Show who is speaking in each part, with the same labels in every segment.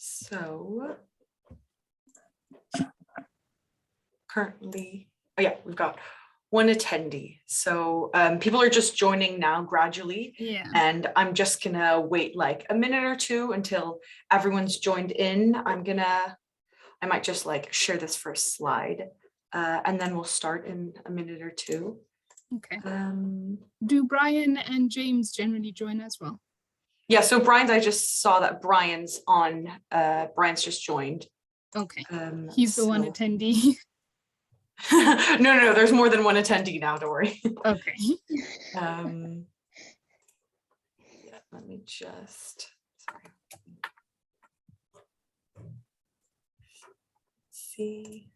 Speaker 1: So currently, oh yeah, we've got one attendee. So people are just joining now gradually.
Speaker 2: Yeah.
Speaker 1: And I'm just gonna wait like a minute or two until everyone's joined in. I might just like share this first slide and then we'll start in a minute or two.
Speaker 2: Okay. Do Brian and James generally join as well?
Speaker 1: Yeah, so Brian's, I just saw that Brian's on, Brian's just joined.
Speaker 2: Okay, he's the one attendee.
Speaker 1: No, there's more than one attendee now, don't worry.
Speaker 2: Okay.
Speaker 1: Yeah, let me just, sorry. See.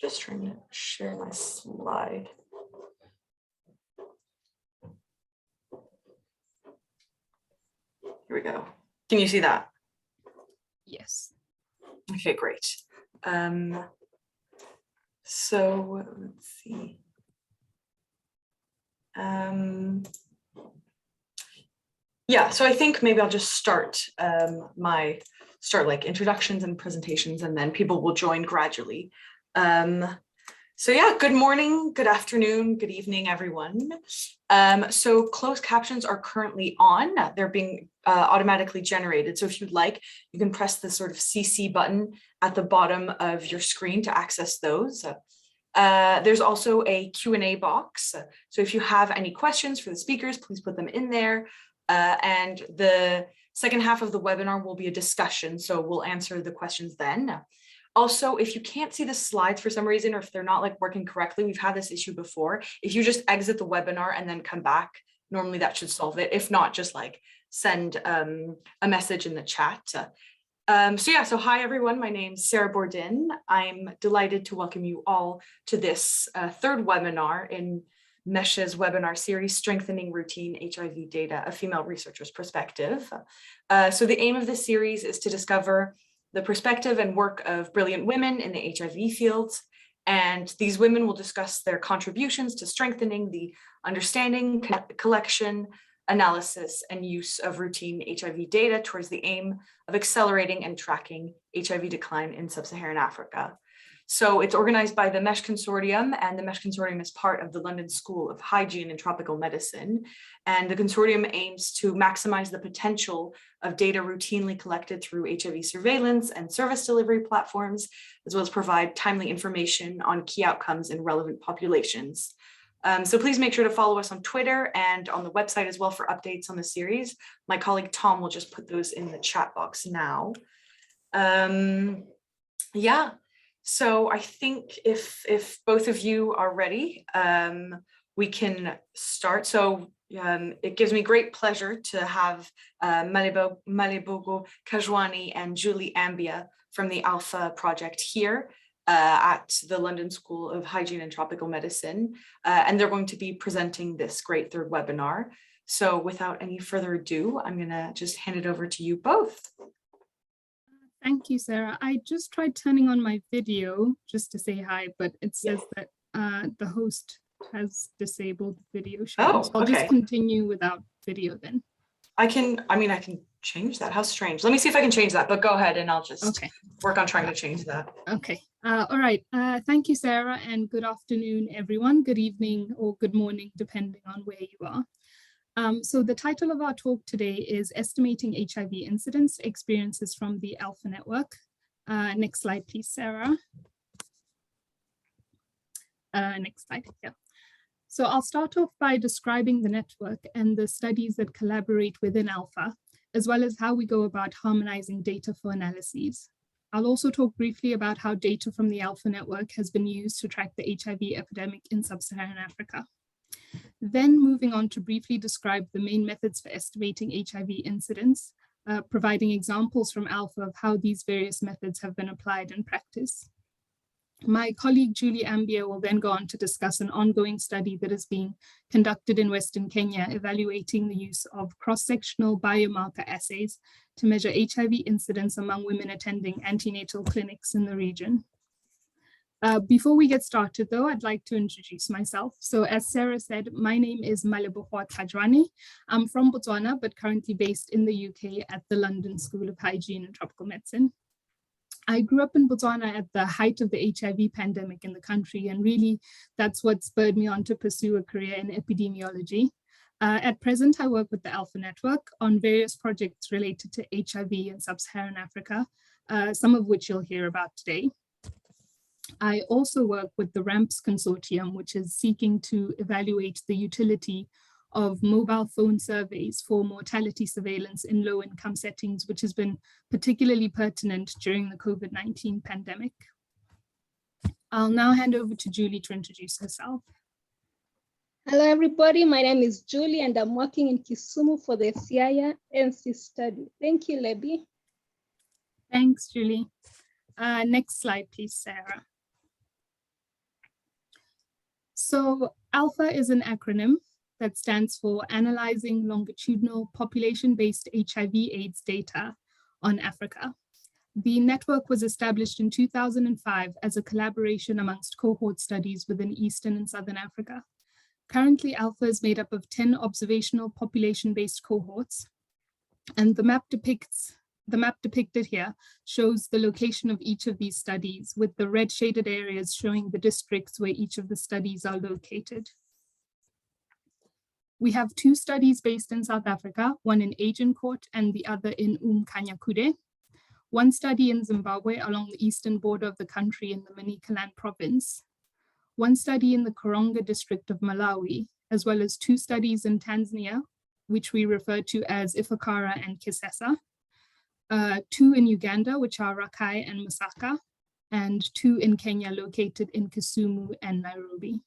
Speaker 1: Just trying to share my slide. Here we go. Can you see that?
Speaker 2: Yes.
Speaker 1: Okay, great. So let's see. Yeah, so I think maybe I'll just start like introductions and presentations, and then people will join gradually. So yeah, good morning, good afternoon, good evening, everyone. So closed captions are currently on. They're being automatically generated. So if you'd like, you can press the sort of CC button at the bottom of your screen to access those. There's also a Q&A box. So if you have any questions for the speakers, please put them in there. And the second half of the webinar will be a discussion. So we'll answer the questions then. Also, if you can't see the slides for some reason, or if they're not like working correctly, we've had this issue before. If you just exit the webinar and then come back, normally that should solve it. If not, just like send a message in the chat. So yeah, so hi everyone, my name's Sarah Bourdin. I'm delighted to welcome you all to this third webinar in MeSH's webinar series, Strengthening Routine HIV Data, a Female Researcher's Perspective. So the aim of this series is to discover the perspective and work of brilliant women in the HIV fields. And these women will discuss their contributions to strengthening the understanding, collection, analysis, and use of routine HIV data towards the aim of accelerating and tracking HIV decline in sub-Saharan Africa. So it's organized by the MeSH Consortium, and the MeSH Consortium is part of the London School of Hygiene and Tropical Medicine. And the consortium aims to maximize the potential of data routinely collected through HIV surveillance and service delivery platforms, as well as provide timely information on key outcomes in relevant populations. So please make sure to follow us on Twitter and on the website as well for updates on the series. My colleague Tom will just put those in the chat box now. Yeah. So I think if both of you are ready, we can start. So it gives me great pleasure to have Malebogo, Tlhajoane, and Julie Ambia from the Alpha project here at the London School of Hygiene and Tropical Medicine. And they're going to be presenting this great third webinar. So without any further ado, I'm gonna just hand it over to you both.
Speaker 2: Thank you, Sarah. I just tried turning on my video just to say hi, but it says that the host has disabled video sharing.
Speaker 1: Oh,
Speaker 2: so I'll just continue without video then. I can
Speaker 1: change that. How strange. Let me see if I can change that, but go ahead and I'll just work on trying to change that.
Speaker 2: Okay. All right. Thank you, Sarah, and good afternoon, everyone. Good evening or good morning, depending on where you are. So the title of our talk today is Estimating HIV Incidence, Experiences from the Alpha Network. Next slide, please, Sarah. Next slide, yeah. So I'll start off by describing the network and the studies that collaborate within Alpha, as well as how we go about harmonizing data for analyses. I'll also talk briefly about how data from the Alpha Network has been used to track the HIV epidemic in sub-Saharan Africa. Then moving on to briefly describe the main methods for estimating HIV incidence, providing examples from Alpha of how these various methods have been applied in practice. My colleague Julie Ambia will then go on to discuss an ongoing study that is being conducted in Western Kenya, evaluating the use of cross-sectional biomarker assays to measure HIV incidence among women attending antenatal clinics in the region. Before we get started, though, I'd like to introduce myself. So as Sarah said, my name is Malebogo Tlhajoane. I'm from Botswana, but currently based in the UK at the London School of Hygiene and Tropical Medicine. I grew up in Botswana at the height of the HIV pandemic in the country, and really that's what spurred me on to pursue a career in epidemiology. At present, I work with the Alpha Network on various projects related to HIV in sub-Saharan Africa, some of which you'll hear about today. I also work with the RAMPS consortium, which is seeking to evaluate the utility of mobile phone surveys for mortality surveillance in low-income settings, which has been particularly pertinent during the COVID-19 pandemic. I'll now hand over to Julie to introduce herself.
Speaker 3: Hello, everybody. My name is Julie, and I'm working in Kisumu for the Siaya ANC study. Thank you, Lebby.
Speaker 2: Thanks, Julie. Next slide, please, Sarah. So ALPHA is an acronym that stands for Analyzing Longitudinal Population-Based HIV/AIDS Data on Africa. The network was established in 2005 as a collaboration amongst cohort studies within Eastern and Southern Africa. Currently, ALPHA is made up of 10 observational population-based cohorts, and the map depicted here shows the location of each of these studies, with the red shaded areas showing the districts where each of the studies are located. We have two studies based in South Africa, one in Agincourt and the other in Umkhanyakude. One study in Zimbabwe along the eastern border of the country in the Manicaland province. One study in the Karonga district of Malawi, as well as two studies in Tanzania, which we refer to as Ifakara and Kisesa. Two in Uganda, which are Rakai and Masaka, and two in Kenya located in Kisumu and Nairobi.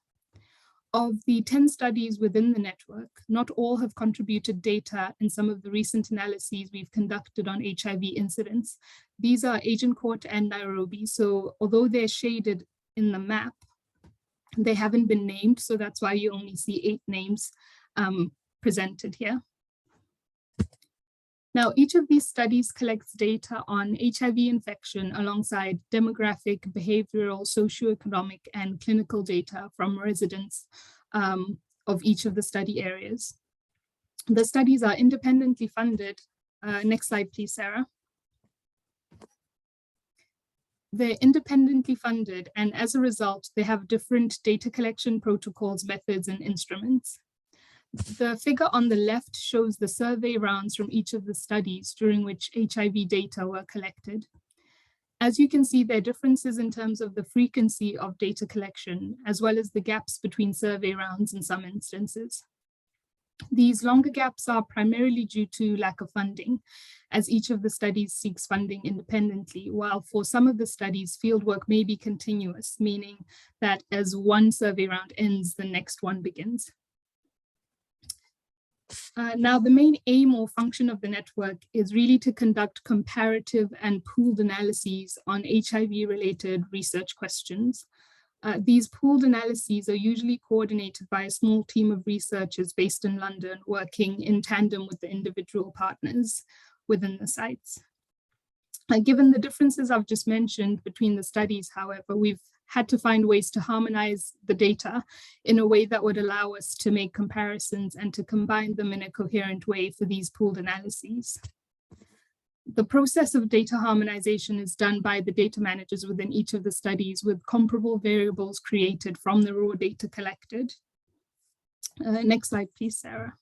Speaker 2: Of the 10 studies within the network, not all have contributed data in some of the recent analyses we've conducted on HIV incidence. These are Agincourt and Nairobi, so although they're shaded in the map, they haven't been named, so that's why you only see 8 names presented here. Now, each of these studies collects data on HIV infection alongside demographic, behavioral, socioeconomic, and clinical data from residents of each of the study areas. The studies are independently funded. Next slide, please, Sarah. They're independently funded, and as a result, they have different data collection protocols, methods, and instruments. The figure on the left shows the survey rounds from each of the studies during which HIV data were collected. As you can see, there are differences in terms of the frequency of data collection, as well as the gaps between survey rounds in some instances. These longer gaps are primarily due to lack of funding, as each of the studies seeks funding independently, while for some of the studies, fieldwork may be continuous, meaning that as one survey round ends, the next one begins. Now, the main aim or function of the network is really to conduct comparative and pooled analyses on HIV-related research questions. These pooled analyses are usually coordinated by a small team of researchers based in London, working in tandem with the individual partners within the sites. Given the differences I've just mentioned between the studies, however, we've had to find ways to harmonize the data in a way that would allow us to make comparisons and to combine them in a coherent way for these pooled analyses. The process of data harmonization is done by the data managers within each of the studies, with comparable variables created from the raw data collected. Next slide, please, Sarah.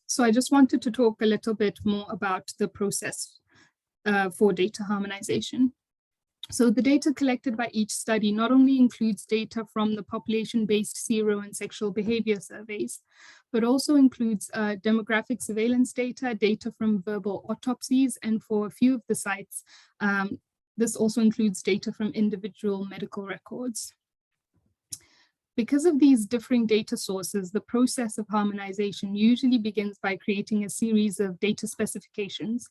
Speaker 2: So I just wanted to talk a little bit more about the process for data harmonization. So the data collected by each study not only includes data from the population-based sero and sexual behavior surveys, but also includes demographic surveillance data, data from verbal autopsies, and for a few of the sites, this also includes data from individual medical records. Because of these differing data sources, the process of harmonization usually begins by creating a series of data specifications,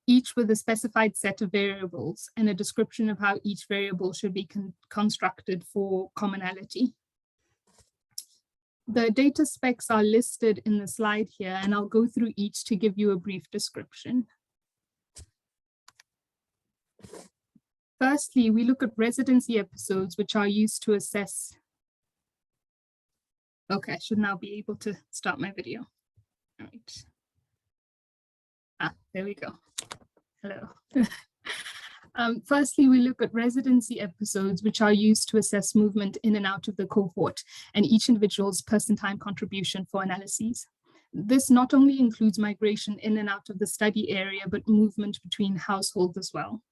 Speaker 2: each with a specified set of variables and a description of how each variable should be constructed for commonality. The data specs are listed in the slide here, and I'll go through each to give you a brief description. Firstly, we look at residency episodes, which are used to assess. Okay, I should now be able to start my video. All right. There we go. Hello. Firstly, we look at residency episodes, which are used to assess movement in and out of the cohort and each individual's person-time contribution for analyses. This not only includes migration in and out of the study area, but movement between households as well.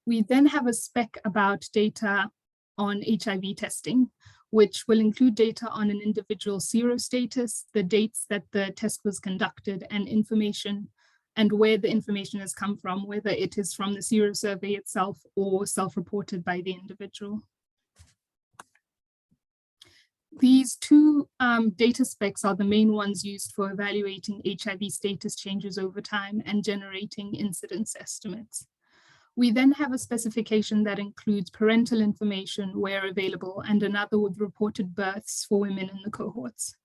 Speaker 2: We then have a spec about data on HIV testing, which will include data on an individual serostatus, the dates that the test was conducted, and information and where the information has come from, whether it is from the serosurvey itself or self-reported by the individual. These two data specs are the main ones used for evaluating HIV status changes over time and generating incidence estimates. We then have a specification that includes parental information where available and another with reported births for women in the cohorts.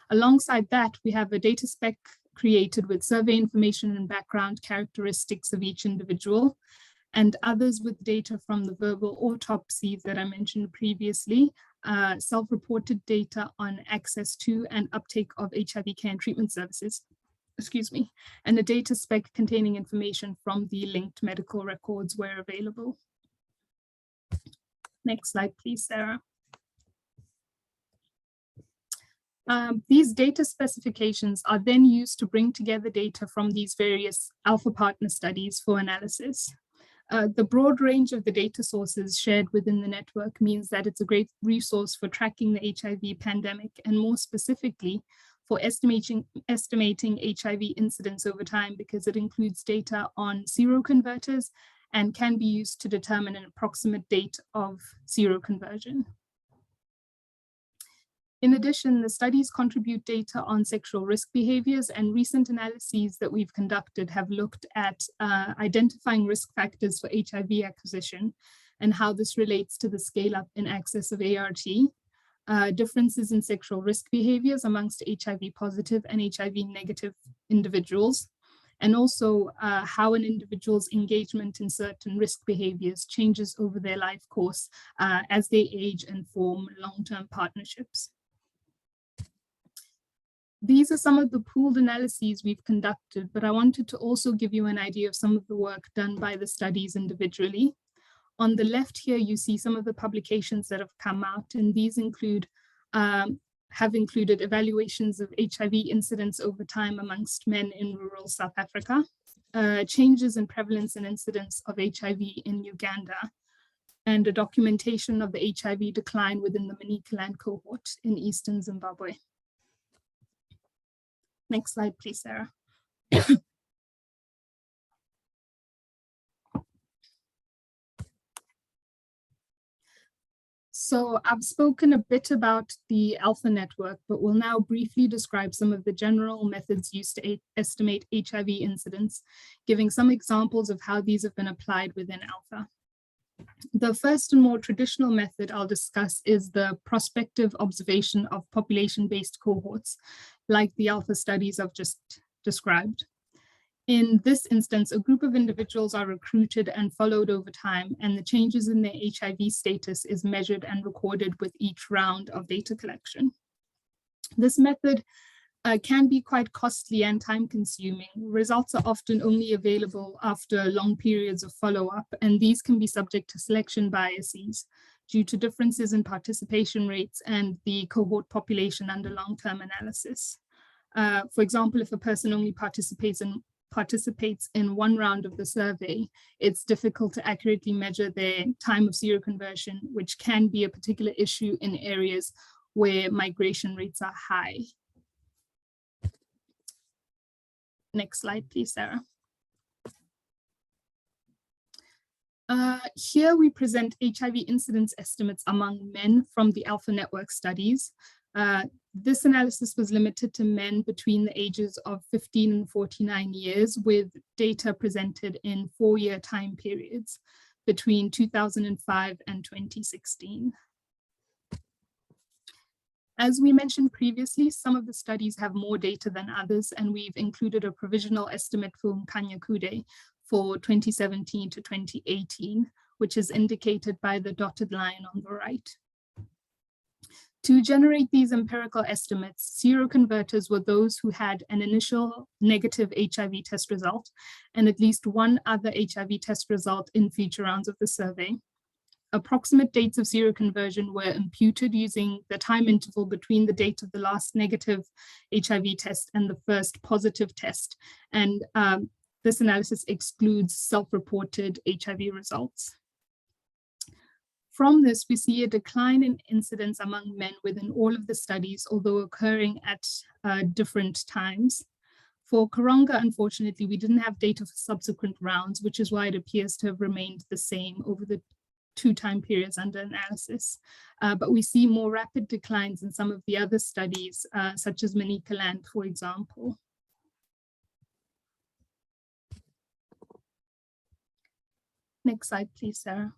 Speaker 2: Alongside that, we have a data spec created with survey information and background characteristics of each individual, and others with data from the verbal autopsies that I mentioned previously, self-reported data on access to and uptake of HIV care and treatment services, and a data spec containing information from the linked medical records where available. Next slide, please, Sarah. These data specifications are then used to bring together data from these various alpha partner studies for analysis. The broad range of the data sources shared within the network means that it's a great resource for tracking the HIV pandemic, and more specifically for estimating HIV incidence over time, because it includes data on seroconverters and can be used to determine an approximate date of seroconversion. In addition, the studies contribute data on sexual risk behaviors, and recent analyses that we've conducted have looked at identifying risk factors for HIV acquisition and how this relates to the scale up in access of ART, differences in sexual risk behaviors amongst HIV positive and HIV negative individuals, and also how an individual's engagement in certain risk behaviors changes over their life course as they age and form long-term partnerships. These are some of the pooled analyses we've conducted, but I wanted to also give you an idea of some of the work done by the studies individually. On the left here, you see some of the publications that have come out, and these include, have included evaluations of HIV incidence over time amongst men in rural South Africa, changes in prevalence and incidence of HIV in Uganda, and a documentation of the HIV decline within the Manicaland cohort in Eastern Zimbabwe. Next slide, please, Sarah. So I've spoken a bit about the Alpha network, but we'll now briefly describe some of the general methods used to estimate HIV incidence, giving some examples of how these have been applied within Alpha. The first and more traditional method I'll discuss is the prospective observation of population-based cohorts, like the Alpha studies I've just described. In this instance, a group of individuals are recruited and followed over time, and the changes in their HIV status is measured and recorded with each round of data collection. This method can be quite costly and time-consuming. Results are often only available after long periods of follow-up, and these can be subject to selection biases due to differences in participation rates and the cohort population under long-term analysis. For example, if a person only participates in one round of the survey, it's difficult to accurately measure their time of seroconversion, which can be a particular issue in areas where migration rates are high. Next slide, please, Sarah. Here we present HIV incidence estimates among men from the Alpha Network studies. This analysis was limited to men between the ages of 15 and 49 years, with data presented in 4-year time periods between 2005 and 2016. As we mentioned previously, some of the studies have more data than others, and we've included a provisional estimate for Mkanyakude for 2017 to 2018, which is indicated by the dotted line on the right. To generate these empirical estimates, seroconverters were those who had an initial negative HIV test result and at least one other HIV test result in future rounds of the survey. Approximate dates of seroconversion were imputed using the time interval between the date of the last negative HIV test and the first positive test. And this analysis excludes self-reported HIV results. From this, we see a decline in incidence among men within all of the studies, although occurring at different times. For Karonga, unfortunately, we didn't have data for subsequent rounds, which is why it appears to have remained the same over the 2 time periods under analysis. But we see more rapid declines in some of the other studies, such as Manicaland, for example. Next slide, please, Sarah.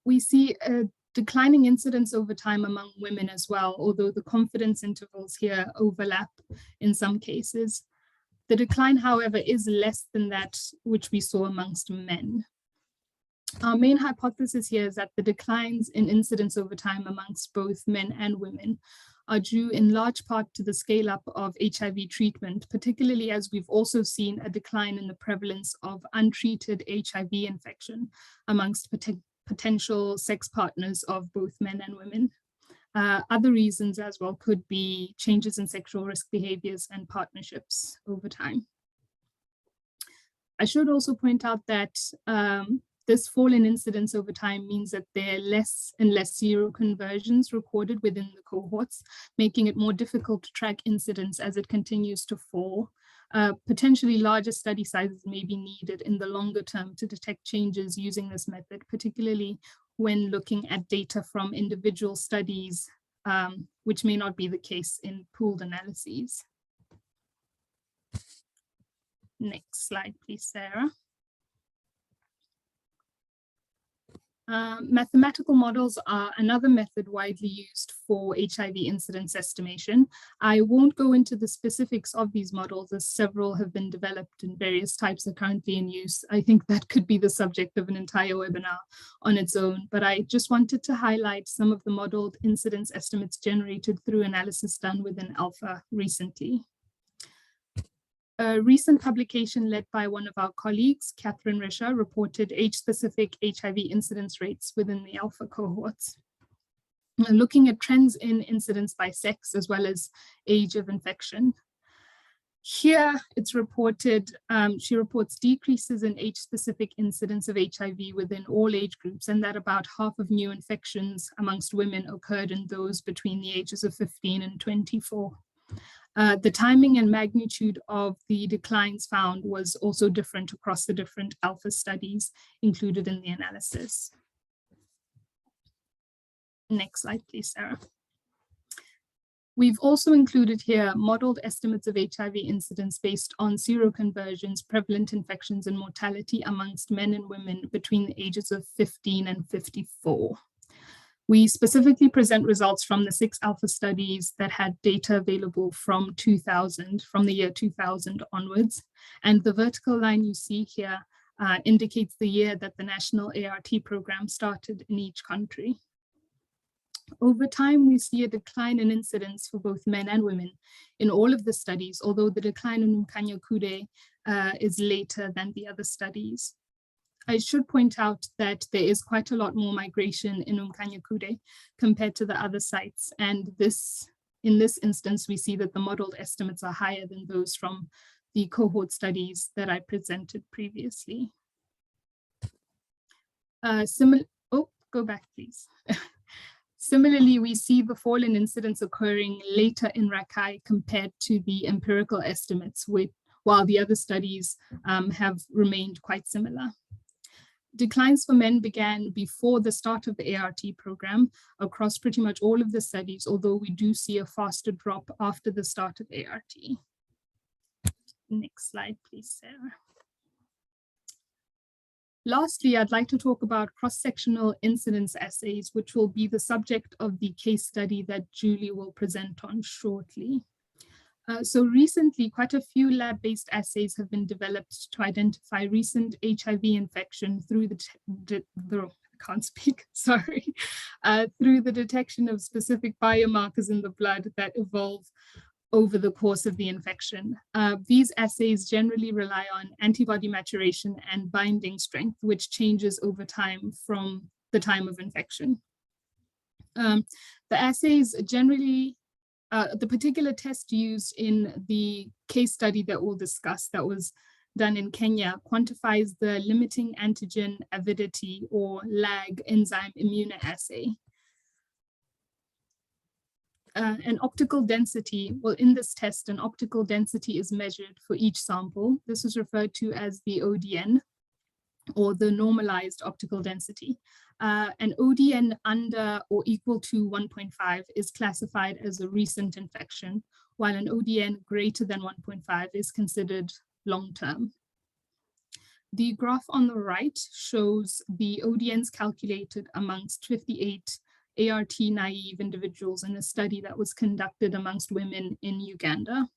Speaker 2: We see a declining incidence over time among women as well, although the confidence intervals here overlap in some cases. The decline, however, is less than that which we saw amongst men. Our main hypothesis here is that the declines in incidence over time amongst both men and women are due in large part to the scale up of HIV treatment, particularly as we've also seen a decline in the prevalence of untreated HIV infection amongst potential sex partners of both men and women. Other reasons as well could be changes in sexual risk behaviors and partnerships over time. I should also point out that this fall in incidence over time means that there are less and less seroconversions recorded within the cohorts, making it more difficult to track incidence as it continues to fall. Potentially larger study sizes may be needed in the longer term to detect changes using this method, particularly when looking at data from individual studies, which may not be the case in pooled analyses. Next slide, please, Sarah. Mathematical models are another method widely used for HIV incidence estimation. I won't go into the specifics of these models as several have been developed and various types are currently in use. I think that could be the subject of an entire webinar on its own, but I just wanted to highlight some of the modeled incidence estimates generated through analysis done within Alpha recently. A recent publication led by one of our colleagues, Catherine Risher, reported age-specific HIV incidence rates within the Alpha cohorts. Looking at trends in incidence by sex as well as age of infection. Here it's reported, she reports decreases in age-specific incidence of HIV within all age groups, and that about half of new infections amongst women occurred in those between the ages of 15 and 24. The timing and magnitude of the declines found was also different across the different Alpha studies included in the analysis. Next slide, please, Sarah. We've also included here modeled estimates of HIV incidence based on seroconversions, prevalent infections, and mortality amongst men and women between the ages of 15 and 54. We specifically present results from the 6 Alpha studies that had data available from the year 2000 onwards. And the vertical line you see here indicates the year that the national ART program started in each country. Over time, we see a decline in incidence for both men and women in all of the studies, although the decline in Umkhanyakude is later than the other studies. I should point out that there is quite a lot more migration in Umkhanyakude compared to the other sites. And in this instance, we see that the modeled estimates are higher than those from the cohort studies that I presented previously. Go back, please. Similarly, we see the fall in incidence occurring later in Rakai compared to the empirical estimates, while the other studies have remained quite similar. Declines for men began before the start of the ART program across pretty much all of the studies, although we do see a faster drop after the start of ART. Next slide, please, Sarah. Lastly, I'd like to talk about cross-sectional incidence assays, which will be the subject of the case study that Julie will present on shortly. So recently, quite a few lab-based assays have been developed to identify recent HIV infection through through the detection of specific biomarkers in the blood that evolve over the course of the infection. These assays generally rely on antibody maturation and binding strength, which changes over time from the time of infection. The assays generally, the particular test used in the case study that we'll discuss that was done in Kenya quantifies the limiting antigen avidity or LAG enzyme immunoassay. An optical density, well, in this test, an optical density is measured for each sample. This is referred to as the ODN, or the normalized optical density. An ODN under or equal to 1.5 is classified as a recent infection, while an ODN greater than 1.5 is considered long-term. The graph on the right shows the ODNs calculated amongst 58 ART naive individuals in a study that was conducted amongst women in Uganda.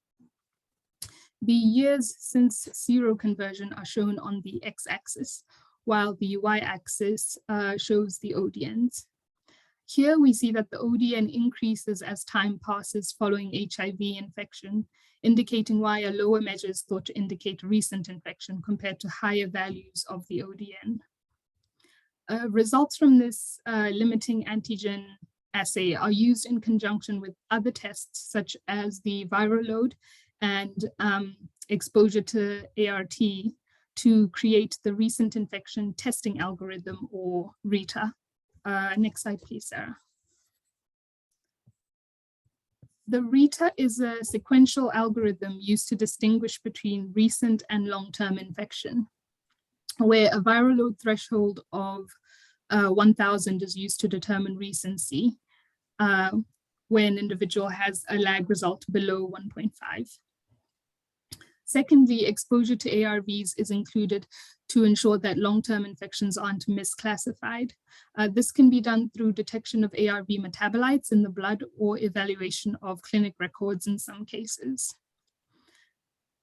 Speaker 2: The years since seroconversion are shown on the x-axis, while the y-axis shows the ODNs. Here we see that the ODN increases as time passes following HIV infection, indicating why a lower measure is thought to indicate recent infection compared to higher values of the ODN. Results from this limiting antigen assay are used in conjunction with other tests such as the viral load and exposure to ART to create the recent infection testing algorithm, or RITA. Next slide, please, Sarah. The RITA is a sequential algorithm used to distinguish between recent and long-term infection, where a viral load threshold of 1,000 is used to determine recency when an individual has a lag result below 1.5. Secondly, exposure to ARVs is included to ensure that long-term infections aren't misclassified. This can be done through detection of ARV metabolites in the blood or evaluation of clinic records in some cases.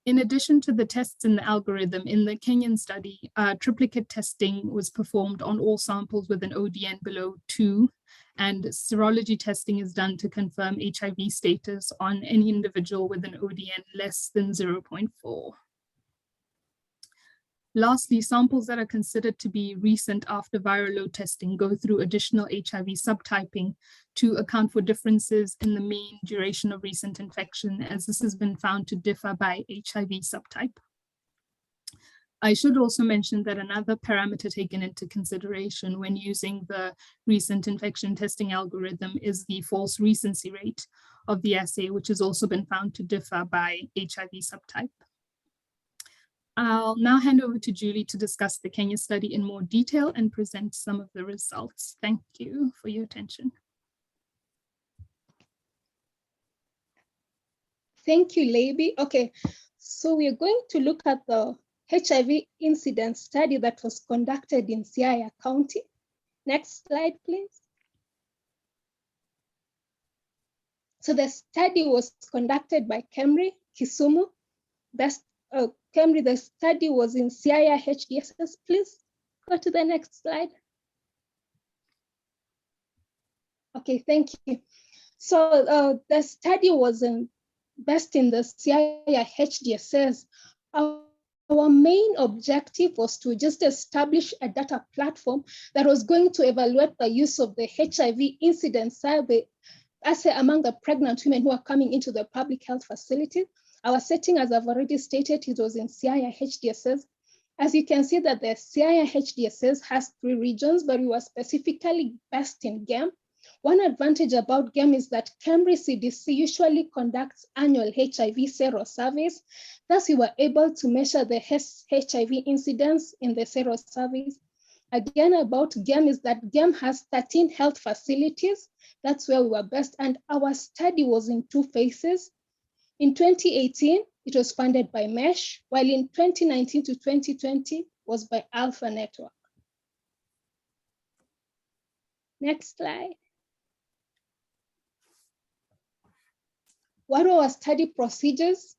Speaker 2: In addition to the tests in the algorithm, in the Kenyan study, triplicate testing was performed on all samples with an ODN below 2, and serology testing is done to confirm HIV status on any individual with an ODN less than 0.4. Lastly, samples that are considered to be recent after viral load testing go through additional HIV subtyping to account for differences in the mean duration of recent infection, as this has been found to differ by HIV subtype. I should also mention that another parameter taken into consideration when using the recent infection testing algorithm is the false recency rate of the assay, which has also been found to differ by HIV subtype. I'll now hand over to Julie to discuss the Kenya study in more detail and present some of the results. Thank you for your attention.
Speaker 3: Thank you, Leiby. Okay, so we are going to look at the HIV incidence study that was conducted in Siaya County. Next slide, please. So the study was conducted by KEMRI, Kisumu. KEMRI, the study was in Siaya HDSS. Please go to the next slide. Okay, thank you. So the study was based in the Siaya HDSS. Our main objective was to just establish a data platform that was going to evaluate the use of the HIV incidence survey assay among the pregnant women who are coming into the public health facility. Our setting, as I've already stated, it was in Siaya HDSS. As you can see that the Siaya HDSS has 3 regions, but we were specifically based in GEM. One advantage about GEM is that KEMRI CDC usually conducts annual HIV sero surveys. Thus, we were able to measure the HIV incidence in the sero surveys. Again, about GEM is that GEM has 13 health facilities. That's where we were based, and our study was in 2 phases. In 2018, it was funded by MeSH, while in 2019 to 2020 was by Alpha Network. Next slide. What were our study procedures?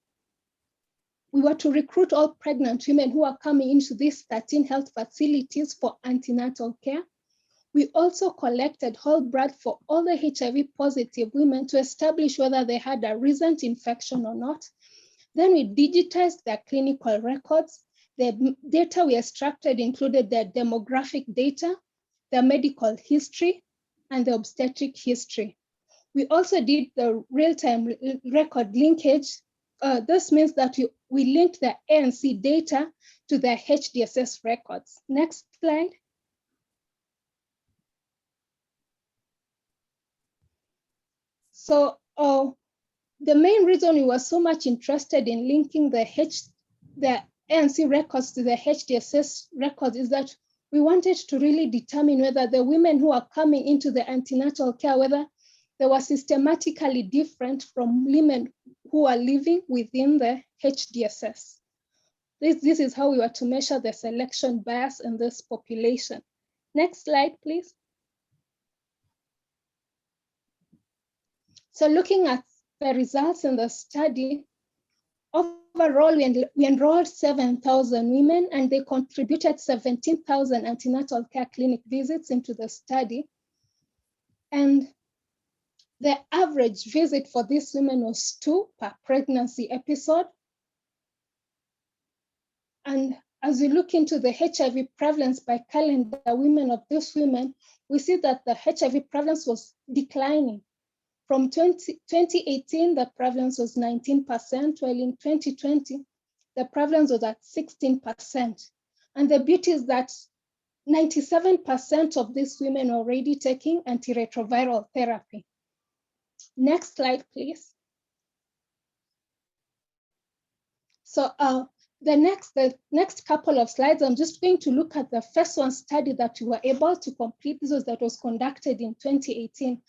Speaker 3: We were to recruit all pregnant women who are coming into these 13 health facilities for antenatal care. We also collected whole blood for all the HIV positive women to establish whether they had a recent infection or not. Then we digitized their clinical records. The data we extracted included their demographic data, their medical history, and the obstetric history. We also did the real-time record linkage. This means that we linked the ANC data to their HDSS records. Next slide. So the main reason we were so much interested in linking the ANC records to the HDSS records is that we wanted to really determine whether the women who are coming into the antenatal care, whether they were systematically different from women who are living within the HDSS. This is how we were to measure the selection bias in this population. Next slide, please. So looking at the results in the study, overall, we enrolled 7,000 women and they contributed 17,000 antenatal care clinic visits into the study. And the average visit for these women was 2 per pregnancy episode. And as we look into the HIV prevalence by calendar women of these women, we see that the HIV prevalence was declining. From 2018, the prevalence was 19%, while in 2020, the prevalence was at 16%. And the beauty is that 97% of these women are already taking antiretroviral therapy. Next slide, please. So the next couple of slides, I'm just going to look at the first one study that we were able to complete. This was conducted in 2018.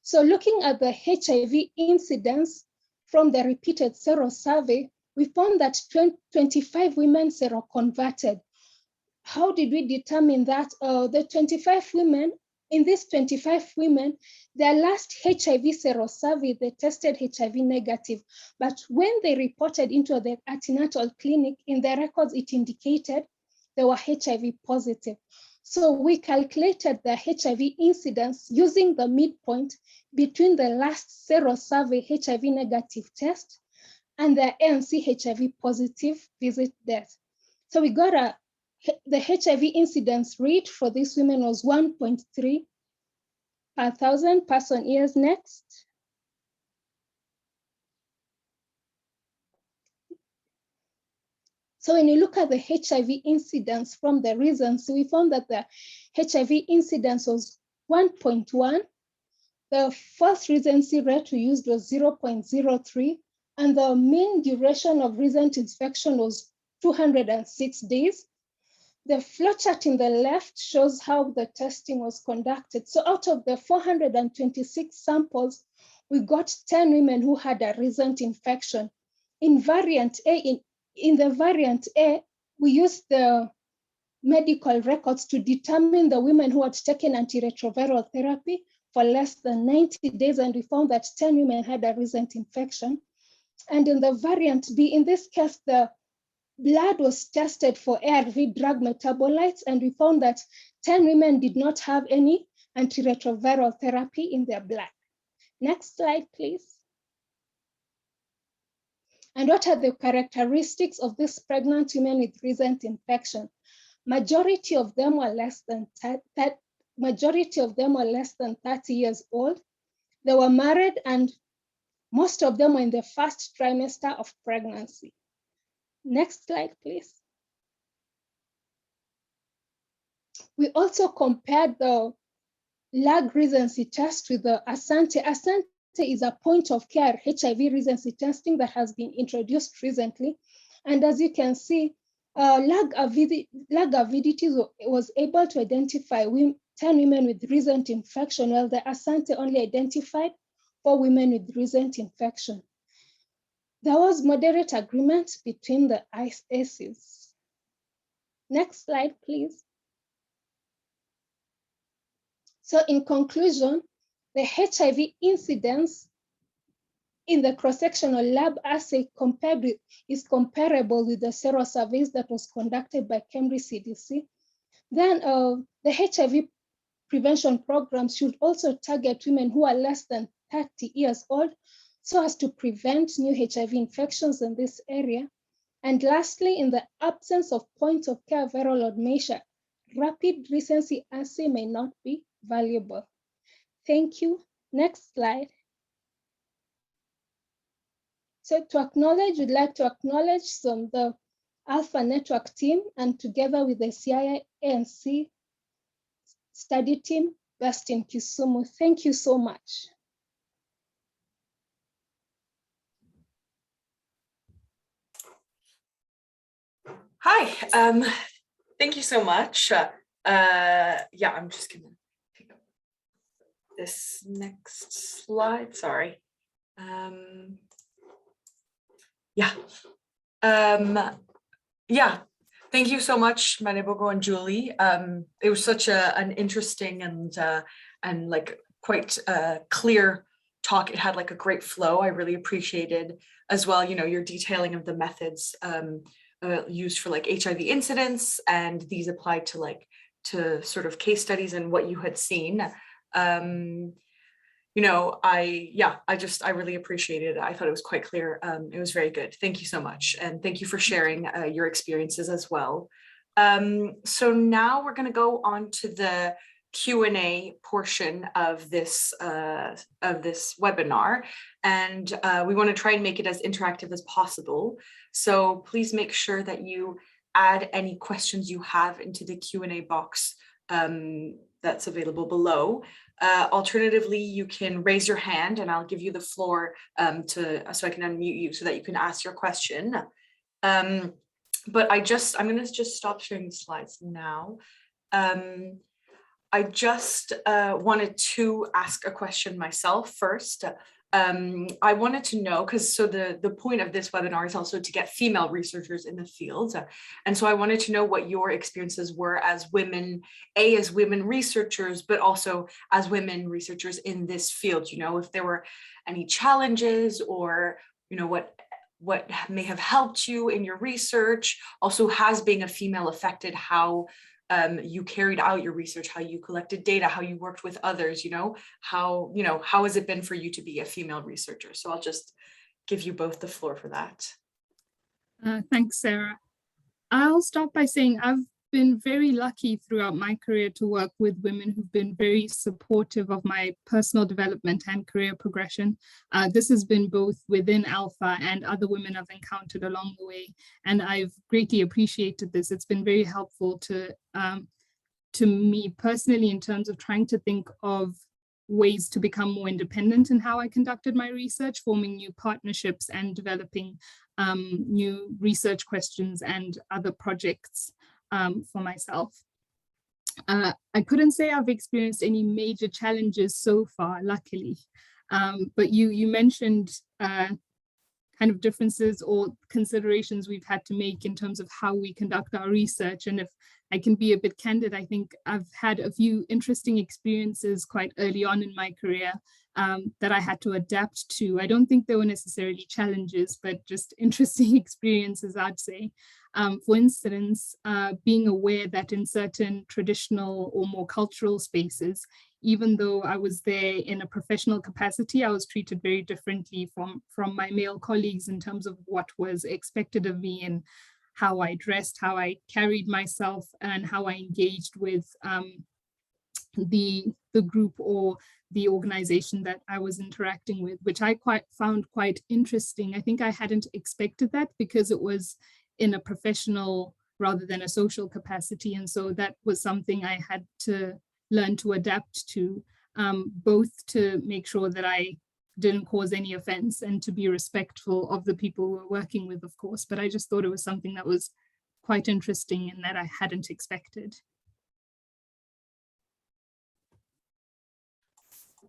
Speaker 3: So looking at the HIV incidence from the repeated sero survey, we found that 25 women seroconverted. How did we determine that? The 25 women, in these 25 women, their last HIV sero survey, they tested HIV negative. But when they reported into the antenatal clinic, in their records, it indicated they were HIV positive. So we calculated the HIV incidence using the midpoint between the last sero survey HIV negative test and the ANC HIV positive visit death. So we got the HIV incidence rate for these women was 1.3 per 1,000 person years. Next. So when you look at the HIV incidence from the recency, we found that the HIV incidence was 1.1. The first recency rate we used was 0.03, and the mean duration of recent infection was 206 days. The flowchart in the left shows how the testing was conducted. So out of the 426 samples, we got 10 women who had a recent infection. In variant A, in the variant A, we used the medical records to determine the women who had taken antiretroviral therapy for less than 90 days, and we found that 10 women had a recent infection. And in the variant B, in this case, the blood was tested for ARV drug metabolites, and we found that 10 women did not have any antiretroviral therapy in their blood. Next slide, please. And what are the characteristics of these pregnant women with recent infection? Majority of them were less than 30 years old. They were married, and most of them were in the first trimester of pregnancy. Next slide, please. We also compared the lag recency test with the Asante. Asante is a point of care HIV recency testing that has been introduced recently. And as you can see, lag avidity was able to identify 10 women with recent infection, while the Asante only identified 4 women with recent infection. There was moderate agreement between the Assays. Next slide, please. So in conclusion, the HIV incidence in the cross-sectional lab assay is comparable with the serosurveys that was conducted by Cambridge CDC. Then the HIV prevention programs should also target women who are less than 30 years old so as to prevent new HIV infections in this area. And lastly, in the absence of point of care viral load measure, rapid recency assay may not be valuable. Thank you. Next slide. So to acknowledge, we'd like to acknowledge the Alpha Network team and together with the Siaya ANC study team based in Kisumu. Thank you so much.
Speaker 1: Hi, thank you so much. Yeah, I'm just gonna pick up this next slide, sorry. Yeah, thank you so much, Malebogo and Julie. It was such an interesting and like quite clear talk. It had like a great flow. I really appreciated as well, you know, your detailing of the methods used for like HIV incidence, and these applied to like to sort of case studies and what you had seen. You know, I really appreciated it. I thought it was quite clear. It was very good. Thank you so much. And thank you for sharing your experiences as well. So now we're going to go on to the Q&A portion of this webinar. And we want to try and make it as interactive as possible. So please make sure that you add any questions you have into the Q&A box that's available below. Alternatively, you can raise your hand and I'll give you the floor so I can unmute you so that you can ask your question. But I'm going to just stop sharing the slides now. I just wanted to ask a question myself first. I wanted to know, because the point of this webinar is also to get female researchers in the field. And so I wanted to know what your experiences were as women, as women researchers, but also as women researchers in this field, you know, if there were any challenges or, you know, what may have helped you in your research. Also, has being a female affected how you carried out your research, how you collected data, how you worked with others, how has it been for you to be a female researcher? So I'll just give you both the floor for that.
Speaker 2: Thanks, Sarah. I'll start by saying I've been very lucky throughout my career to work with women who've been very supportive of my personal development and career progression. This has been both within Alpha and other women I've encountered along the way, and I've greatly appreciated this. It's been very helpful to me personally in terms of trying to think of ways to become more independent in how I conducted my research, forming new partnerships and developing new research questions and other projects for myself. I couldn't say I've experienced any major challenges so far, luckily, but you mentioned kind of differences or considerations we've had to make in terms of how we conduct our research. And if I can be a bit candid, I think I've had a few interesting experiences quite early on in my career that I had to adapt to. I don't think they were necessarily challenges, but just interesting experiences, I'd say. For instance, being aware that in certain traditional or more cultural spaces, even though I was there in a professional capacity, I was treated very differently from my male colleagues in terms of what was expected of me and how I dressed, how I carried myself, and how I engaged with the group or the organization that I was interacting with, which I found quite interesting. I think I hadn't expected that because it was in a professional rather than a social capacity. And so that was something I had to learn to adapt to, both to make sure that I didn't cause any offense and to be respectful of the people we were working with, of course. But I just thought it was something that was quite interesting and that I hadn't expected.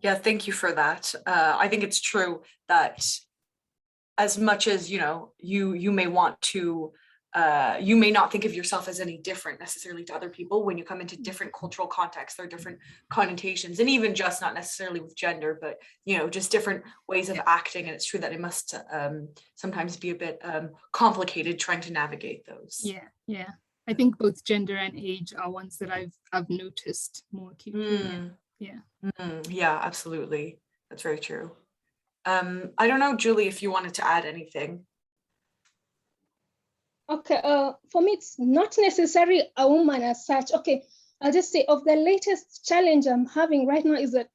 Speaker 1: Yeah, thank you for that. I think it's true that as much as, you may want to you may not think of yourself as any different necessarily to other people when you come into different cultural contexts. There are different connotations, and even just not necessarily with gender, but just different ways of acting. And it's true that it must sometimes be a bit complicated trying to navigate those.
Speaker 2: Yeah. I think both gender and age are ones that I've noticed more acutely.
Speaker 1: Yeah, absolutely. That's very true. I don't know, Julie, if you wanted to add anything.
Speaker 3: Okay, for me, it's not necessarily a woman as such. Okay, I'll just say of the latest challenge I'm having right now is that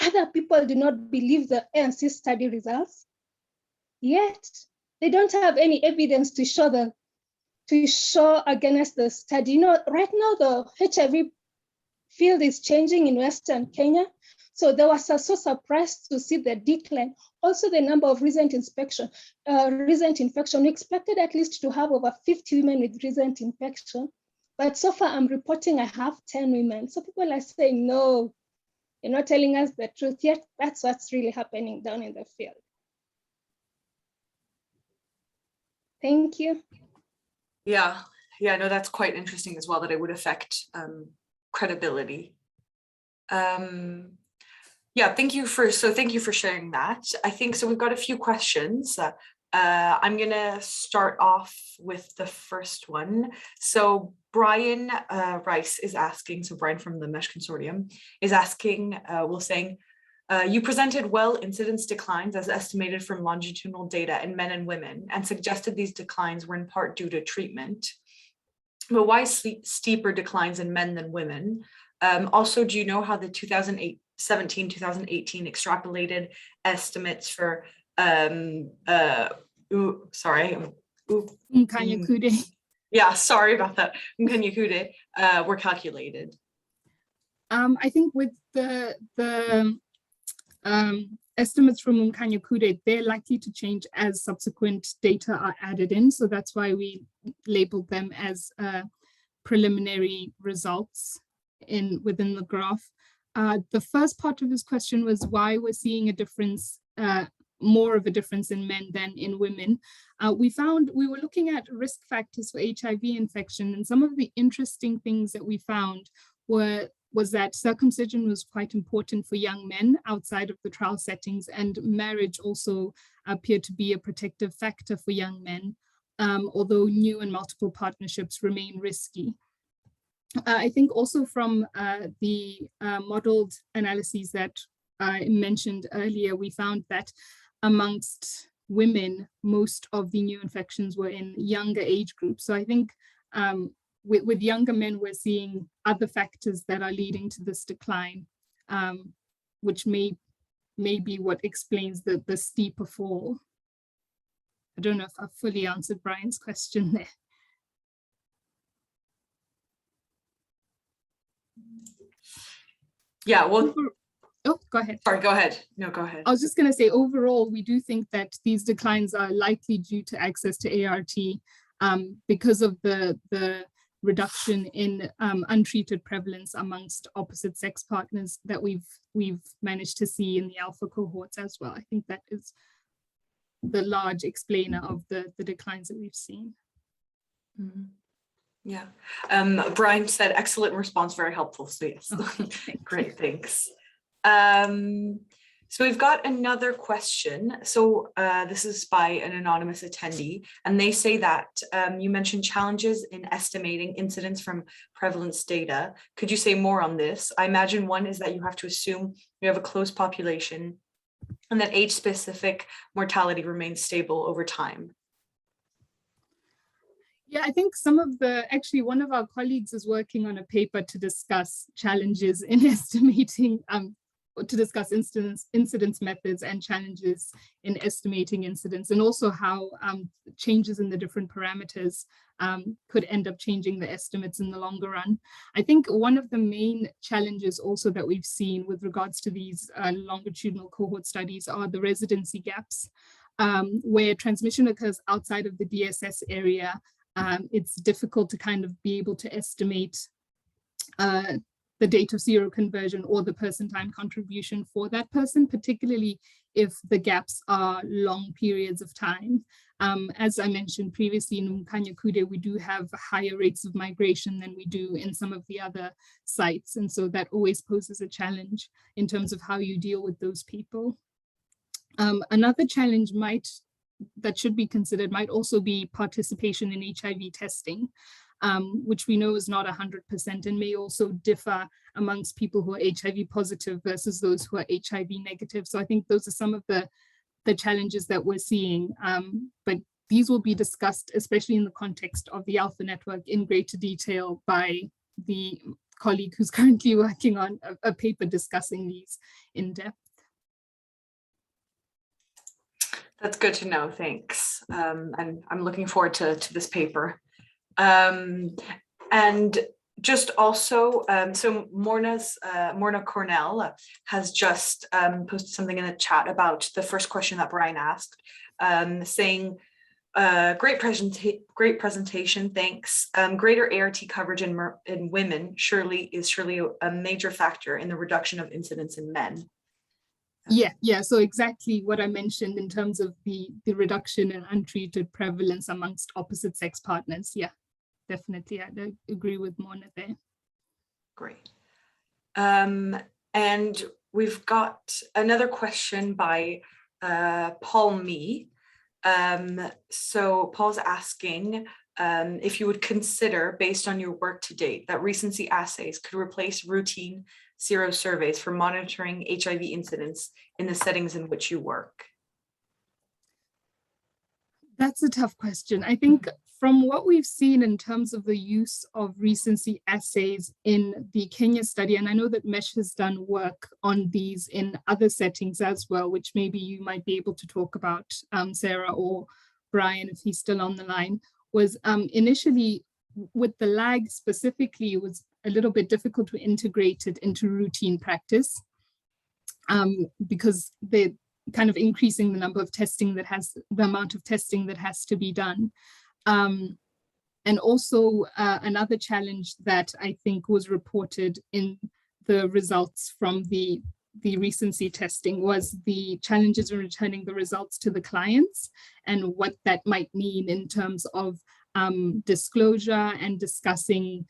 Speaker 3: other people do not believe the ANC study results, yet they don't have any evidence to show against the study. Right now the HIV field is changing in Western Kenya. So they were so surprised to see the decline. Also, the number of recent infection. We expected at least to have over 50 women with recent infection. But so far, I'm reporting I have 10 women. So people are saying, no, you're not telling us the truth yet. That's what's really happening down in the field. Thank you.
Speaker 1: Yeah, no, that's quite interesting as well, that it would affect credibility. Yeah, thank you for sharing that. I think so. We've got a few questions. I'm gonna start off with the first one. So Brian Rice is asking. So Brian from the MeSH Consortium is asking. Saying, you presented well incidence declines as estimated from longitudinal data in men and women, and suggested these declines were in part due to treatment. But why steeper declines in men than women? Also, do you know how the 2017-2018 extrapolated estimates for
Speaker 2: Nkanyekude.
Speaker 1: Yeah, sorry about that. Nkanyekude were calculated?
Speaker 2: I think with the estimates from Nkanyekude, they're likely to change as subsequent data are added in. So that's why we labeled them as preliminary results within the graph. The first part of his question was why we're seeing a difference, more of a difference in men than in women. We were looking at risk factors for HIV infection, and some of the interesting things that we found was that circumcision was quite important for young men outside of the trial settings, and marriage also appeared to be a protective factor for young men, although new and multiple partnerships remain risky. I think also from the modeled analyses that I mentioned earlier, we found that amongst women, most of the new infections were in younger age groups. So I think with younger men, we're seeing other factors that are leading to this decline, which may be what explains the steeper fall. I don't know if I've fully answered Brian's question there.
Speaker 1: Yeah, well,
Speaker 2: oh, go ahead.
Speaker 1: Sorry, go ahead. No, go ahead.
Speaker 2: I was just going to say, overall, we do think that these declines are likely due to access to ART because of the reduction in untreated prevalence amongst opposite sex partners that we've managed to see in the alpha cohorts as well. I think that is the large explainer of the declines that we've seen.
Speaker 1: Mm-hmm. Yeah, Brian said, excellent response, very helpful. So yes,
Speaker 2: okay,
Speaker 1: great, thanks. So we've got another question. So this is by an anonymous attendee, and they say that you mentioned challenges in estimating incidence from prevalence data. Could you say more on this? I imagine one is that you have to assume you have a close population and that age-specific mortality remains stable over time.
Speaker 2: Yeah, I think actually one of our colleagues is working on a paper to discuss challenges in estimating, to discuss incidence methods and challenges in estimating incidence, and also how changes in the different parameters could end up changing the estimates in the longer run. I think one of the main challenges also that we've seen with regards to these longitudinal cohort studies are the residency gaps, where transmission occurs outside of the DSS area. It's difficult to kind of be able to estimate the date of seroconversion or the person time contribution for that person, particularly if the gaps are long periods of time. As I mentioned previously, in Mkanya-Kude, we do have higher rates of migration than we do in some of the other sites. And so that always poses a challenge in terms of how you deal with those people. Another challenge that should be considered might also be participation in HIV testing, which we know is not 100% and may also differ amongst people who are HIV positive versus those who are HIV negative. So I think those are some of the challenges that we're seeing, but these will be discussed, especially in the context of the Alpha Network, in greater detail by the colleague who's currently working on a paper discussing these in depth.
Speaker 1: That's good to know, thanks. And I'm looking forward to this paper. And just also, so Morna Cornell has just posted something in the chat about the first question that Brian asked, saying, great presentation, thanks. Greater ART coverage in women is surely a major factor in the reduction of incidence in men.
Speaker 2: Yeah, so exactly what I mentioned in terms of the reduction in untreated prevalence amongst opposite sex partners. Yeah, definitely, I agree with Mona there.
Speaker 1: Great. And we've got another question by Paul Mee. So Paul's asking if you would consider, based on your work to date, that recency assays could replace routine sero surveys for monitoring HIV incidence in the settings in which you work?
Speaker 2: That's a tough question. I think from what we've seen in terms of the use of recency assays in the Kenya study, and I know that MeSH has done work on these in other settings as well, which maybe you might be able to talk about, Sarah or Brian, if he's still on the line, was initially with the lag specifically, it was a little bit difficult to integrate it into routine practice because they're kind of increasing the number of testing the amount of testing that has to be done. And also another challenge that I think was reported in the results from the recency testing was the challenges in returning the results to the clients and what that might mean in terms of disclosure and discussing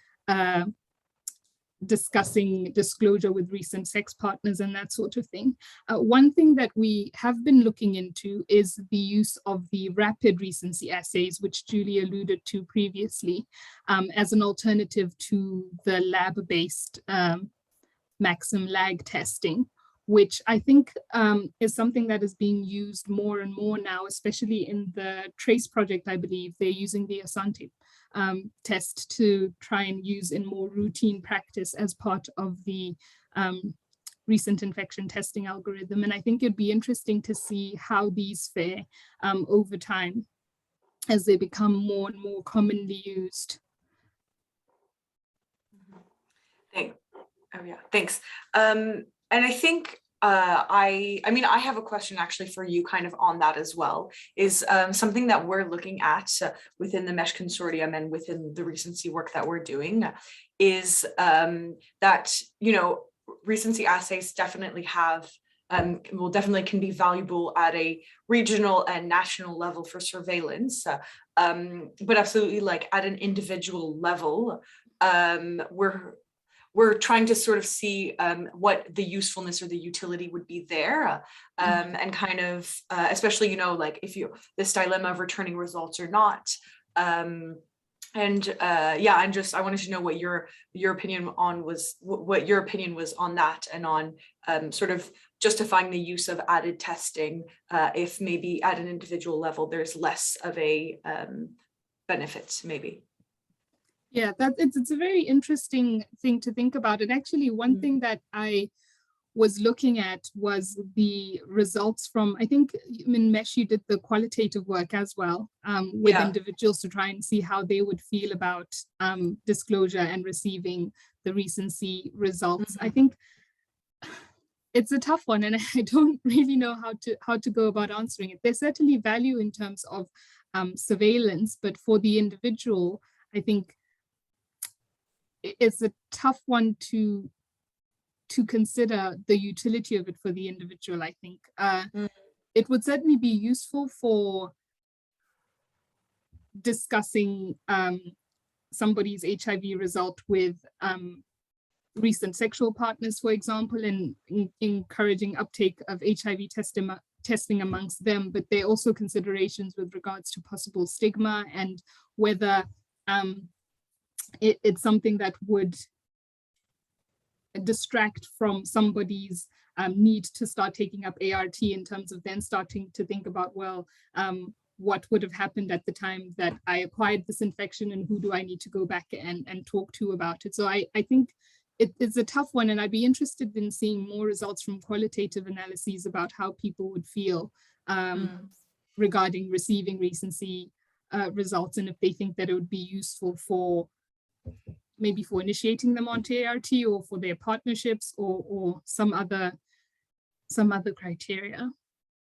Speaker 2: disclosure with recent sex partners and that sort of thing. One thing that we have been looking into is the use of the rapid recency assays, which Julie alluded to previously, as an alternative to the lab-based maximum lag testing, which I think is something that is being used more and more now, especially in the TRACE project. I believe they're using the Asante test to try and use in more routine practice as part of the recent infection testing algorithm. And I think it'd be interesting to see how these fare over time as they become more and more commonly used.
Speaker 1: Thanks. And I think I mean, I have a question actually for you kind of on that as well, is something that we're looking at within the MeSH consortium and within the recency work that we're doing is that, you know, recency assays definitely have, definitely can be valuable at a regional and national level for surveillance, but absolutely like at an individual level, we're trying to sort of see what the usefulness or the utility would be there, and kind of, especially, you know, like if this dilemma of returning results or not. Yeah, and just, I wanted to know what your opinion was on that and on sort of justifying the use of added testing, if maybe at an individual level, there's less of a benefit maybe.
Speaker 2: Yeah, it's a very interesting thing to think about. And actually one thing that I was looking at was the results from, I think in MeSH you did the qualitative work as well, with individuals to try and see how they would feel about disclosure and receiving the recency results. I think it's a tough one and I don't really know how to go about answering it. There's certainly value in terms of surveillance, but for the individual, I think it's a tough one to to consider the utility of it for the individual, I think.
Speaker 1: Mm.
Speaker 2: It would certainly be useful for discussing somebody's HIV result with recent sexual partners, for example, and encouraging uptake of HIV testing amongst them, but there are also considerations with regards to possible stigma and whether it's something that would distract from somebody's need to start taking up ART in terms of then starting to think about, well, what would have happened at the time that I acquired this infection and who do I need to go back and talk to about it. So I think it's a tough one, and I'd be interested in seeing more results from qualitative analyses about how people would feel regarding receiving recency results, and if they think that it would be useful for maybe for initiating them onto ART or for their partnerships or some other criteria.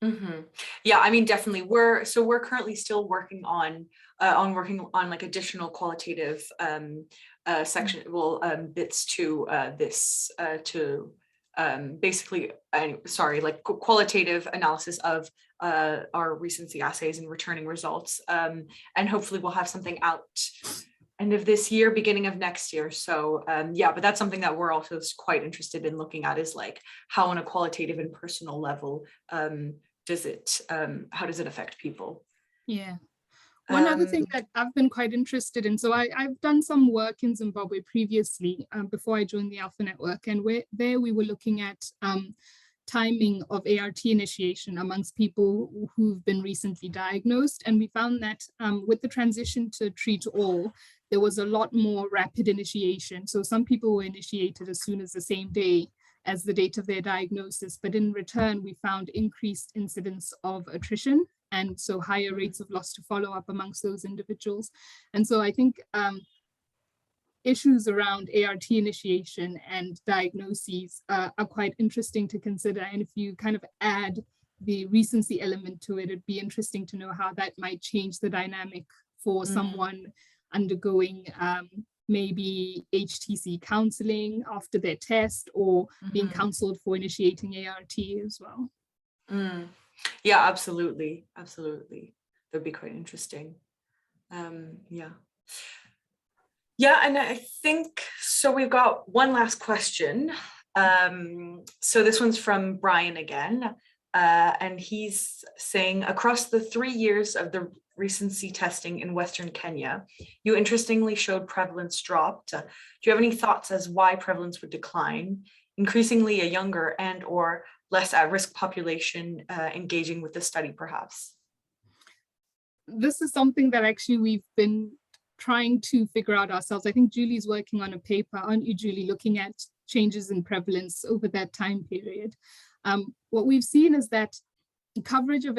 Speaker 1: Mm-hmm. Yeah, I mean, definitely. We're currently still working on like additional qualitative section bits to this to basically like qualitative analysis of our recency assays and returning results, and hopefully we'll have something out end of this year, beginning of next year. So yeah, but that's something that we're also quite interested in looking at, is like how on a qualitative and personal level how does it affect people?
Speaker 2: Yeah. One other thing that I've been quite interested in, so I've done some work in Zimbabwe previously before I joined the Alpha Network, and we were looking at timing of ART initiation amongst people who've been recently diagnosed. And we found that with the transition to treat all, there was a lot more rapid initiation. So some people were initiated as soon as the same day as the date of their diagnosis, but in return, we found increased incidence of attrition, and so higher rates of loss to follow-up amongst those individuals. And so I think issues around ART initiation and diagnoses are quite interesting to consider. And if you kind of add the recency element to it, it'd be interesting to know how that might change the dynamic for someone undergoing maybe HTC counseling after their test, or being counseled for initiating ART as well.
Speaker 1: Yeah, absolutely. That'd be quite interesting. Yeah, and I think so. We've got one last question. So this one's from Brian again, and he's saying, across the 3 years of the recency testing in Western Kenya, you interestingly showed prevalence dropped. Do you have any thoughts as why prevalence would decline? Increasingly a younger and or less at-risk population engaging with the study, perhaps?
Speaker 2: This is something that actually we've been trying to figure out ourselves. I think Julie's working on a paper, aren't you, Julie, looking at changes in prevalence over that time period. What we've seen is that coverage of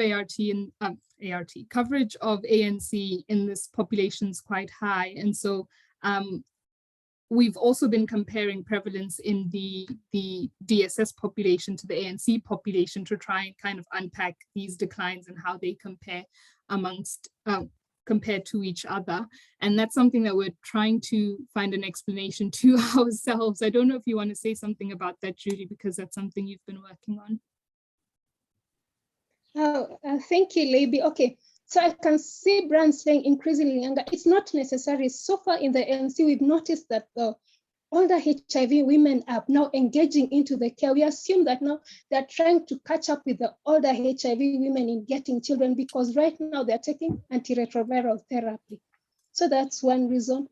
Speaker 2: coverage of ANC in this population is quite high. And so we've also been comparing prevalence in the DSS population to the ANC population to try and kind of unpack these declines and how they compare compared to each other. And that's something that we're trying to find an explanation to ourselves. I don't know if you want to say something about that, Julie, because that's something you've been working on.
Speaker 3: Thank you, Lebi. Okay, so I can see Brian saying increasingly younger. It's not necessary. So far in the ANC, we've noticed that the older HIV women are now engaging into the care. We assume that now they're trying to catch up with the older HIV women in getting children, because right now they're taking antiretroviral therapy. So that's one reason.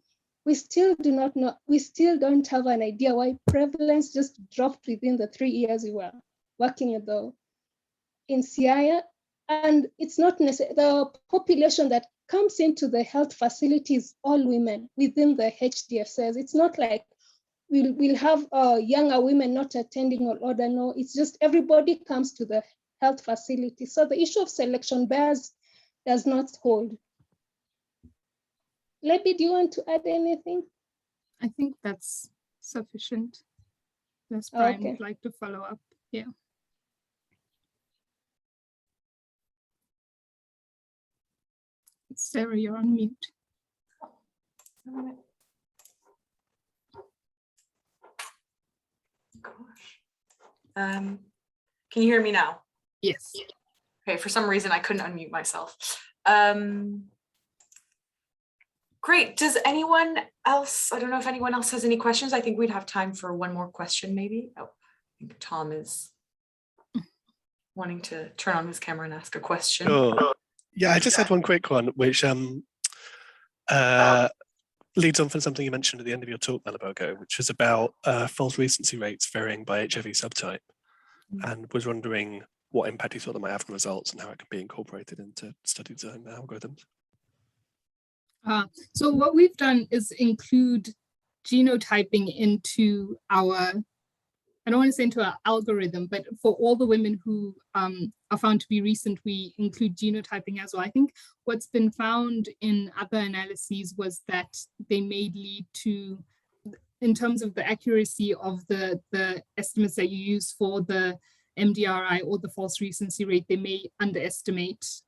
Speaker 3: We still do not know, we still don't have an idea why prevalence just dropped within the 3 years we were working in Siaya. And it's not necessary, the population that comes into the health facilities, all women within the HDSS. It's not like we'll have younger women not attending or older. No, it's just everybody comes to the health facility. So the issue of selection bias does not hold. Lebi, do you want to add anything?
Speaker 2: I think that's sufficient. Unless Brian would like to follow up. Yeah. Sarah, you're on mute.
Speaker 1: Gosh. Can you hear me now?
Speaker 2: Yes.
Speaker 1: Okay, for some reason I couldn't unmute myself. Great. Does anyone else, I don't know if anyone else has any questions. I think we'd have time for one more question maybe. Oh, I think Tom is wanting to turn on his camera and ask a question.
Speaker 4: Sure. Yeah, I just had one quick one, which leads on from something you mentioned at the end of your talk, Malebogo, which was about false recency rates varying by HIV subtype, and was wondering what impact you thought that might have on results and how it can be incorporated into study design algorithms.
Speaker 2: So what we've done is include genotyping into our, I don't want to say into our algorithm, but for all the women who are found to be recent, we include genotyping as well. I think what's been found in other analyses was that they may lead to, in terms of the accuracy of the estimates that you use for the MDRI or the false recency rate, they may underestimate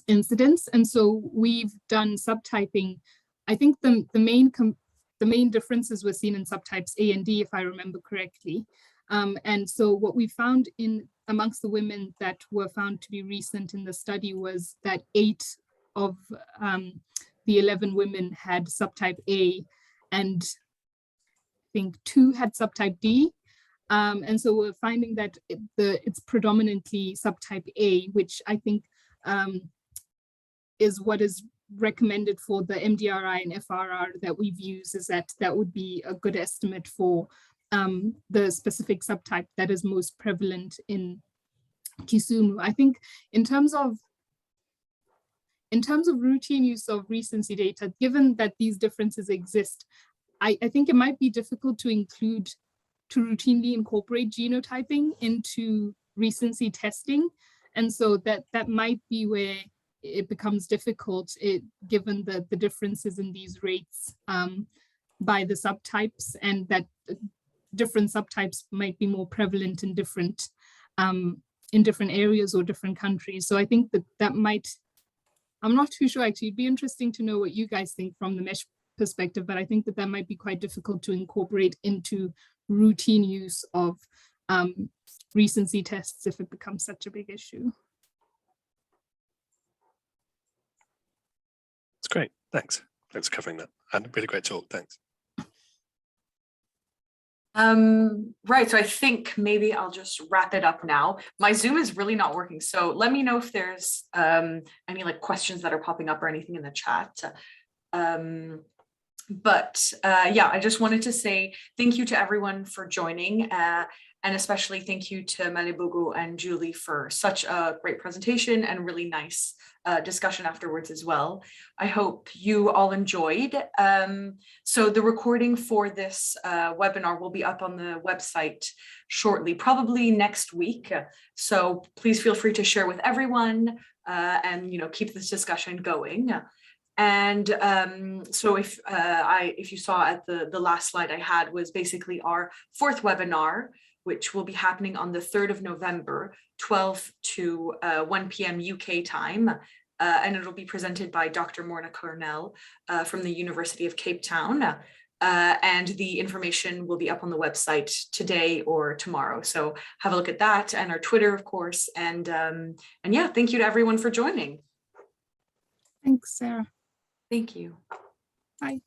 Speaker 2: incidence. And so we've done subtyping. I think the main differences were seen in subtypes A and D, if I remember correctly. And so what we found amongst the women that were found to be recent in the study was that 8 of the 11 women had subtype A, and I think 2 had subtype D. And so we're finding that it's predominantly subtype A, which I think is what is recommended for the MDRI and FRR that we've used, is that would be a good estimate for the specific subtype that is most prevalent in Kisumu. I think in terms of routine use of recency data, given that these differences exist, I think it might be difficult to routinely incorporate genotyping into recency testing. And so that might be where it becomes difficult, given the differences in these rates by the subtypes, and that different subtypes might be more prevalent in different areas or different countries. So I think that might, I'm not too sure actually. It'd be interesting to know what you guys think from the MeSH perspective, but I think that might be quite difficult to incorporate into routine use of recency tests if it becomes such a big issue.
Speaker 4: It's great. Thanks. Thanks for covering that. And a really great talk. Thanks.
Speaker 1: Right, so I think maybe I'll just wrap it up now. My Zoom is really not working, so let me know if there's any questions that are popping up or anything in the chat. Yeah, I just wanted to say thank you to everyone for joining, and especially thank you to Malebogo and Julie for such a great presentation and really nice discussion afterwards as well. I hope you all enjoyed. So the recording for this webinar will be up on the website shortly, probably next week. So please feel free to share with everyone and keep this discussion going. And so if you saw at the last slide I had was basically our 4th webinar, which will be happening on the 3rd of November, 12 to 1 p.m. UK time. And it'll be presented by Dr. Morna Cornell from the University of Cape Town. And the information will be up on the website today or tomorrow. So have a look at that, and our Twitter, of course. And yeah, thank you to everyone for joining.
Speaker 2: Thanks, Sarah.
Speaker 1: Thank you.
Speaker 2: Bye.